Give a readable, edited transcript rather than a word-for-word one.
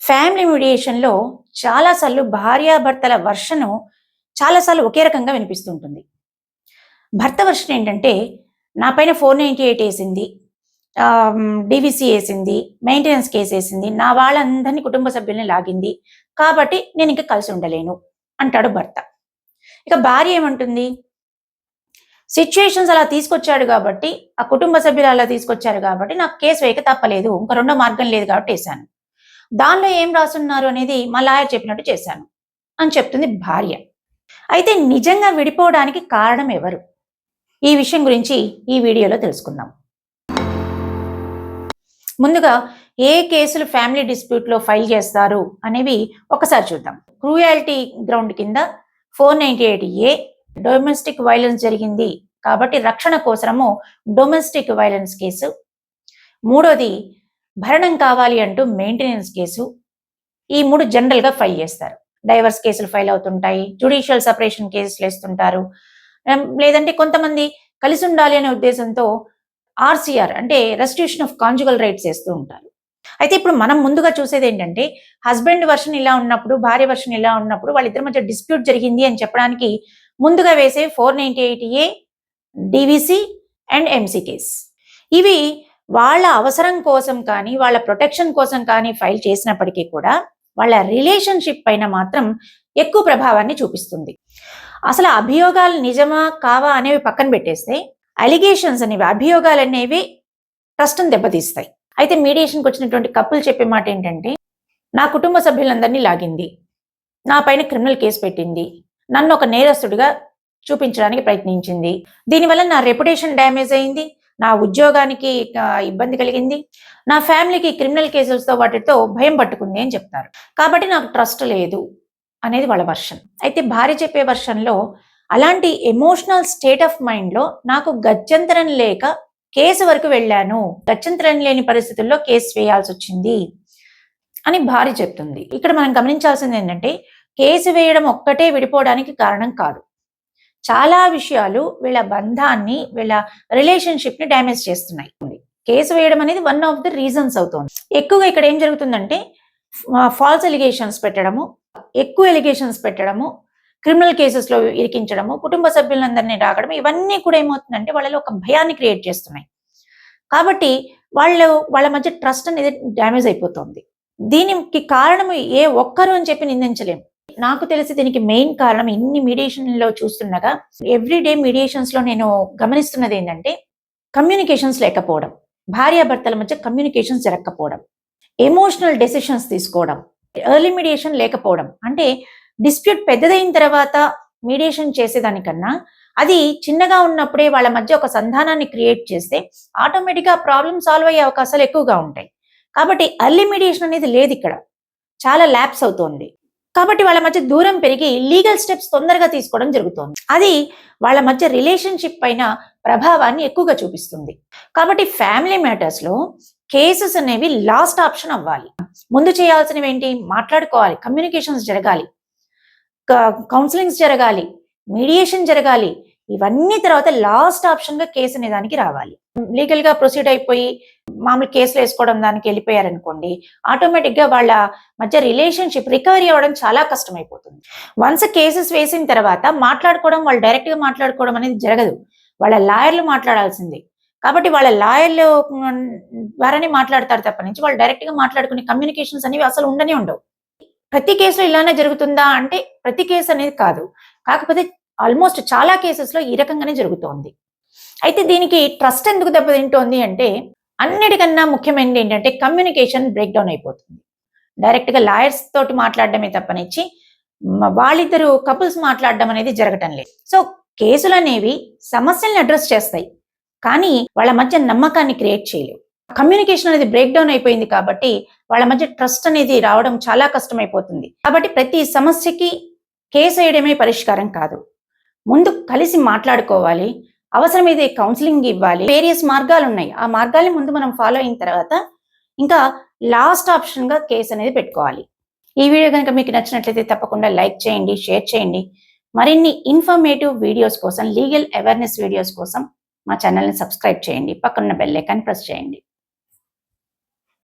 Family మీడియేషన్‌లో చాలాసార్లు భార్యాభర్తల version చాలాసార్లు ఒకే రకంగా వినిపిస్తుంటుంది. భర్త వెర్షన్ ఏంటంటే, నా పైన 498 ఏసింది. డీవీసీ ఏసింది. మెయింటెనెన్స్ కేసేసింది. నా వాళ్ళందరిని కుటుంబ సభ్యుల్ని లాగింది. కాబట్టి నేనింక కలిసి ఉండలేను అంటాడు భర్త. ఇక భార్య ఏమంటుంది? సిట్యుయేషన్స్ అలా తీసుకొచ్చాడు కాబట్టి, ఆ కుటుంబ సభ్యులు అలా తీసుకొచ్చారు కాబట్టి నాకు కేసు వేయక తప్పలేదు. ఇంక రెండో మార్గం లేదు కాబట్టి ఏశాను. దానిలో ఏం రాసున్నారు అనేది మా లాయర్ చెప్పినట్టు చేశాను అని చెప్తుంది భార్య. అయితే నిజంగా విడిపోవడానికి కారణం ఎవరు? ఈ విషయం గురించి ఈ వీడియోలో తెలుసుకుందాం. ముందుగా ఏ కేసులు ఫ్యామిలీ డిస్ప్యూట్లో ఫైల్ చేస్తారు అనేవి ఒకసారి చూద్దాం. క్రూయాలిటీ గ్రౌండ్ కింద 498A డొమెస్టిక్ వైలెన్స్ జరిగింది కాబట్టి రక్షణ కోసము డొమెస్టిక్ వైలెన్స్ కేసు. మూడోది భరణం కావాలి అంటూ మెయింటెనెన్స్ కేసు. ఈ 3 జనరల్గా ఫైల్ చేస్తారు. డైవర్స్ కేసులు ఫైల్ అవుతుంటాయి, జ్యుడిషియల్ సపరేషన్ కేసులు వేస్తుంటారు, లేదంటే కొంతమంది కలిసి ఉండాలి అనే ఉద్దేశంతో ఆర్సీఆర్ అంటే రెస్టిట్యూషన్ ఆఫ్ కాంజుగల్ రైట్స్ వేస్తూ ఉంటారు. అయితే ఇప్పుడు మనం ముందుగా చూసేది ఏంటంటే, హస్బెండ్ వర్షన్ ఇలా ఉన్నప్పుడు, భార్య వర్షన్ ఇలా ఉన్నప్పుడు వాళ్ళిద్దరి మధ్య డిస్ప్యూట్ జరిగింది అని చెప్పడానికి ముందుగా వేసే 498A DVC and MC case. ఇవి వాళ్ళ అవసరం కోసం కానీ వాళ్ళ ప్రొటెక్షన్ కోసం కానీ ఫైల్ చేసినప్పటికీ కూడా వాళ్ళ రిలేషన్షిప్ పైన మాత్రం ఎక్కువ ప్రభావాన్ని చూపిస్తుంది. అసలు అభియోగాలు నిజమా కావా అనేవి పక్కన పెట్టేస్తే, అలిగేషన్స్ అనేవి, అభియోగాలు అనేవి ట్రస్ట్ని దెబ్బతీస్తాయి. అయితే మీడియేషన్కి వచ్చినటువంటి కపుల్ చెప్పే మాట ఏంటంటే, నా కుటుంబ సభ్యులందరినీ లాగింది, నా పైన క్రిమినల్ కేసు పెట్టింది, నన్ను ఒక నేరస్తుడిగా చూపించడానికి ప్రయత్నించింది, దీనివల్ల నా రెప్యుటేషన్ డ్యామేజ్ అయింది, నా ఉద్యోగానికి ఇబ్బంది కలిగింది, నా ఫ్యామిలీకి క్రిమినల్ కేసులతో వాటితో భయం పట్టుకుంది అని చెప్తారు. కాబట్టి నాకు ట్రస్ట్ లేదు అనేది వాళ్ళ వర్షన్. అయితే భార్య చెప్పే వర్షన్లో అలాంటి ఎమోషనల్ స్టేట్ ఆఫ్ మైండ్లో నాకు గత్యంతరం లేక కేసు వరకు వెళ్ళాను, గత్యంతరం లేని పరిస్థితుల్లో కేసు వేయాల్సి వచ్చింది అని భార్య చెప్తుంది. ఇక్కడ మనం గమనించాల్సింది ఏంటంటే, కేసు వేయడం ఒక్కటే విడిపోవడానికి కారణం కాదు. చాలా విషయాలు వీళ్ళ బంధాన్ని, వీళ్ళ రిలేషన్షిప్ని డ్యామేజ్ చేస్తున్నాయి. కేసు వేయడం అనేది వన్ ఆఫ్ ది రీజన్స్ అవుతుంది. ఎక్కువగా ఇక్కడ ఏం జరుగుతుందంటే, ఫాల్స్ ఎలిగేషన్స్ పెట్టడము, ఎక్కువ ఎలిగేషన్స్ పెట్టడము, క్రిమినల్ కేసెస్లో ఇరికించడము, కుటుంబ సభ్యులందరినీ రాగడం, ఇవన్నీ కూడా ఏమవుతుందంటే వాళ్ళలో ఒక భయాన్ని క్రియేట్ చేస్తున్నాయి. కాబట్టి వాళ్ళ మధ్య ట్రస్ట్ అనేది డ్యామేజ్ అయిపోతుంది. దీనికి కారణం ఏ ఒక్కరు అని చెప్పి నిందించలేము. నాకు తెలిసి దీనికి మెయిన్ కారణం, ఇన్ని మీడియేషన్లో చూస్తుండగా ఎవ్రీడే మీడియేషన్స్లో నేను గమనిస్తున్నది ఏంటంటే, కమ్యూనికేషన్స్ లేకపోవడం, భార్యాభర్తల మధ్య కమ్యూనికేషన్స్ జరగకపోవడం, ఎమోషనల్ డెసిషన్స్ తీసుకోవడం, ఎర్లీ మీడియేషన్ లేకపోవడం. అంటే డిస్ప్యూట్ పెద్దదైన తర్వాత మీడియేషన్ చేసేదానికన్నా అది చిన్నగా ఉన్నప్పుడే వాళ్ళ మధ్య ఒక సంధానాన్ని క్రియేట్ చేస్తే ఆటోమేటిక్గా ప్రాబ్లమ్ సాల్వ్ అయ్యే అవకాశాలు ఎక్కువగా ఉంటాయి. కాబట్టి ఎర్లీ మీడియేషన్ అనేది లేదు, ఇక్కడ చాలా ల్యాప్స్ అవుతోంది. కాబట్టి వాళ్ళ మధ్య దూరం పెరిగి లీగల్ స్టెప్స్ తొందరగా తీసుకోవడం జరుగుతుంది. అది వాళ్ళ మధ్య రిలేషన్షిప్ పైన ప్రభావాన్ని ఎక్కువగా చూపిస్తుంది. కాబట్టి ఫ్యామిలీ మ్యాటర్స్లో కేసెస్ అనేవి లాస్ట్ ఆప్షన్ అవ్వాలి. ముందు చేయాల్సినవి ఏంటి? మాట్లాడుకోవాలి, కమ్యూనికేషన్స్ జరగాలి, కౌన్సిలింగ్స్ జరగాలి, మీడియేషన్ జరగాలి. ఇవన్నీ తర్వాత లాస్ట్ ఆప్షన్గా కేసు అనే దానికి రావాలి. లీగల్గా ప్రొసీడ్ అయిపోయి మామూలు కేసులు వేసుకోవడం దానికి వెళ్ళిపోయారనుకోండి, ఆటోమేటిక్గా వాళ్ళ మధ్య రిలేషన్షిప్ రికవరీ అవ్వడం చాలా కష్టమైపోతుంది. వన్స్ కేసెస్ వేసిన తర్వాత మాట్లాడుకోవడం, వాళ్ళు డైరెక్ట్గా మాట్లాడుకోవడం అనేది జరగదు. వాళ్ళ లాయర్లు మాట్లాడాల్సిందే. కాబట్టి వాళ్ళ లాయర్లు ద్వారానే మాట్లాడతారు తప్ప నుంచి వాళ్ళు డైరెక్ట్గా మాట్లాడుకునే కమ్యూనికేషన్స్ అనేవి అసలు ఉండవు. ప్రతి కేసులో ఇలానే జరుగుతుందా అంటే ప్రతి కేసు అనేది కాదు, కాకపోతే ఆల్మోస్ట్ చాలా కేసెస్లో ఈ రకంగానే జరుగుతోంది. అయితే దీనికి ట్రస్ట్ ఎందుకు దెబ్బతింటోంది అంటే, అన్నిటికన్నా ముఖ్యమైనది ఏంటంటే కమ్యూనికేషన్ బ్రేక్ డౌన్ అయిపోతుంది. డైరెక్ట్గా లాయర్స్ తోటి మాట్లాడడమే తప్పనిచ్చి వాళ్ళిద్దరు కపుల్స్ మాట్లాడడం అనేది జరగటం లేదు. సో కేసులు అనేవి సమస్యల్ని అడ్రస్ చేస్తాయి, కానీ వాళ్ళ మధ్య నమ్మకాన్ని క్రియేట్ చేయలేవు. కమ్యూనికేషన్ అనేది బ్రేక్ డౌన్ అయిపోయింది కాబట్టి వాళ్ళ మధ్య ట్రస్ట్ అనేది రావడం చాలా కష్టమైపోతుంది. కాబట్టి ప్రతి సమస్యకి కేసు వేయడమే పరిష్కారం కాదు. ముందు కలిసి మాట్లాడుకోవాలి, అవసరమైతే కౌన్సిలింగ్ ఇవ్వాలి. వేరియస్ మార్గాలు ఉన్నాయి, ఆ మార్గాల్ని ముందు మనం ఫాలో అయిన తర్వాత ఇంకా లాస్ట్ ఆప్షన్గా కేసు అనేది పెట్టుకోవాలి. ఈ వీడియో కనుక మీకు నచ్చినట్లయితే తప్పకుండా లైక్ చేయండి, షేర్ చేయండి. మరిన్ని ఇన్ఫర్మేటివ్ వీడియోస్ కోసం, లీగల్ అవేర్నెస్ వీడియోస్ కోసం మా ఛానల్ని సబ్స్క్రైబ్ చేయండి, పక్కన బెల్ ఐకాన్ ప్రెస్ చేయండి.